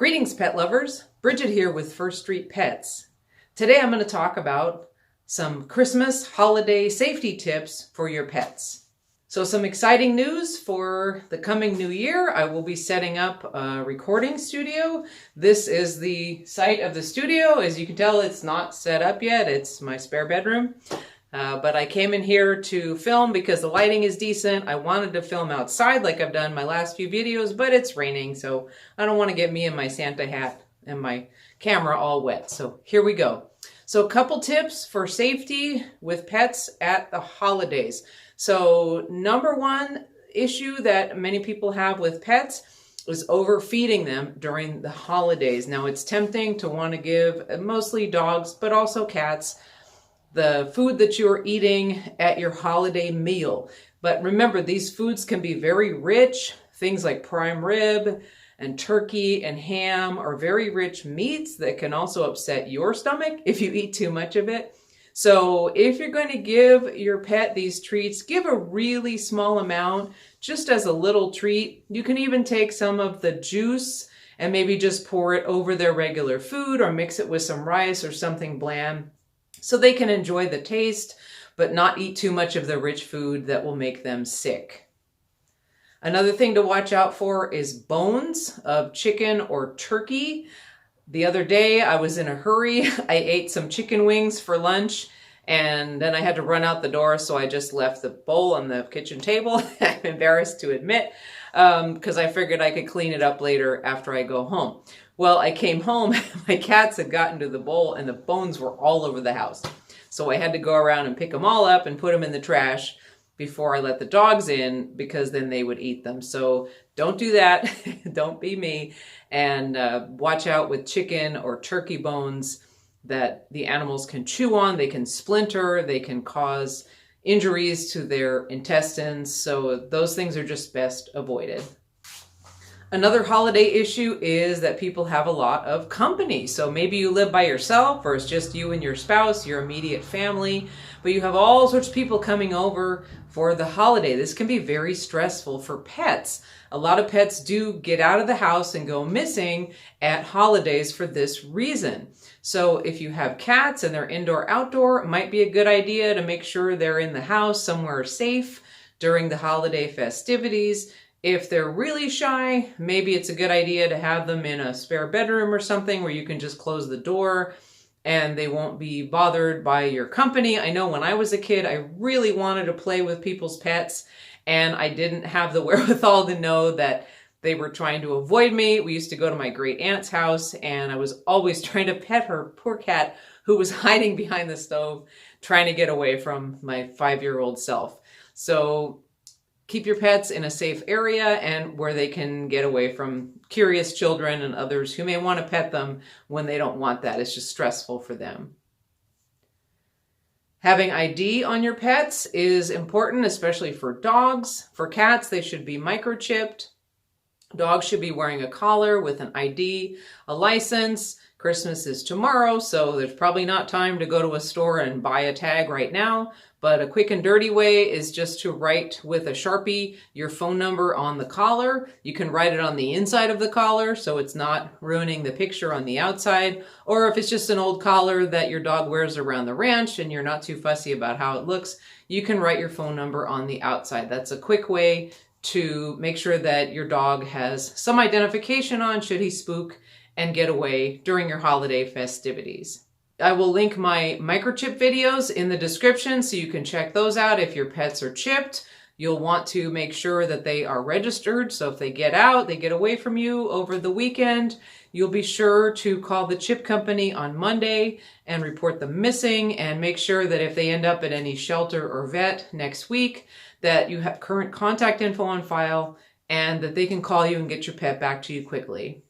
Greetings, pet lovers. Bridget here with First Street Pets. Today I'm going to talk about some Christmas holiday safety tips for your pets. So some exciting news for the coming new year. I will be setting up a recording studio. This is the site of the studio. As you can tell, it's not set up yet. It's my spare bedroom. But I came in here to film because the lighting is decent. I wanted to film outside like I've done my last few videos, but it's raining, so I don't want to get me and my Santa hat and my camera all wet. So here we go. So a couple tips for safety with pets at the holidays. So number one issue that many people have with pets is overfeeding them during the holidays. Now it's tempting to want to give mostly dogs, but also cats, the food that you're eating at your holiday meal. But remember, these foods can be very rich. Things like prime rib and turkey and ham are very rich meats that can also upset your stomach if you eat too much of it. So if you're going to give your pet these treats, give a really small amount, just as a little treat. You can even take some of the juice and maybe just pour it over their regular food or mix it with some rice or something bland, so they can enjoy the taste, but not eat too much of the rich food that will make them sick. Another thing to watch out for is bones of chicken or turkey. The other day I was in a hurry. I ate some chicken wings for lunch and then I had to run out the door, so I just left the bowl on the kitchen table. I'm embarrassed to admit, because I figured I could clean it up later after I go home. Well, I came home, my cats had gotten to the bowl and the bones were all over the house. So I had to go around and pick them all up and put them in the trash before I let the dogs in, because then they would eat them. So don't do that. Don't be me. And watch out with chicken or turkey bones that the animals can chew on. They can splinter. They can cause injuries to their intestines. So those things are just best avoided. Another holiday issue is that people have a lot of company. So maybe you live by yourself, or it's just you and your spouse, your immediate family, but you have all sorts of people coming over for the holiday. This can be very stressful for pets. A lot of pets do get out of the house and go missing at holidays for this reason. So if you have cats and they're indoor-outdoor, it might be a good idea to make sure they're in the house somewhere safe during the holiday festivities. If they're really shy, maybe it's a good idea to have them in a spare bedroom or something where you can just close the door and they won't be bothered by your company. I know when I was a kid, I really wanted to play with people's pets and I didn't have the wherewithal to know that they were trying to avoid me. We used to go to my great aunt's house and I was always trying to pet her poor cat who was hiding behind the stove, trying to get away from my 5-year-old self. So keep your pets in a safe area and where they can get away from curious children and others who may want to pet them when they don't want that. It's just stressful for them. Having ID on your pets is important, especially for dogs. For cats, they should be microchipped. Dogs should be wearing a collar with an ID, a license. Christmas is tomorrow, so there's probably not time to go to a store and buy a tag right now. But a quick and dirty way is just to write with a Sharpie your phone number on the collar. You can write it on the inside of the collar so it's not ruining the picture on the outside. Or if it's just an old collar that your dog wears around the ranch and you're not too fussy about how it looks, you can write your phone number on the outside. That's a quick way to make sure that your dog has some identification on should he spook and get away during your holiday festivities. I will link my microchip videos in the description so you can check those out. If your pets are chipped, you'll want to make sure that they are registered. So if they get out, they get away from you over the weekend, you'll be sure to call the chip company on Monday and report them missing, and make sure that if they end up at any shelter or vet next week, that you have current contact info on file and that they can call you and get your pet back to you quickly.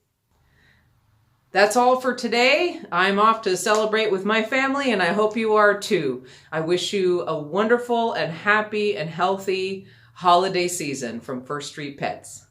That's all for today. I'm off to celebrate with my family and I hope you are too. I wish you a wonderful and happy and healthy holiday season from First Street Pets.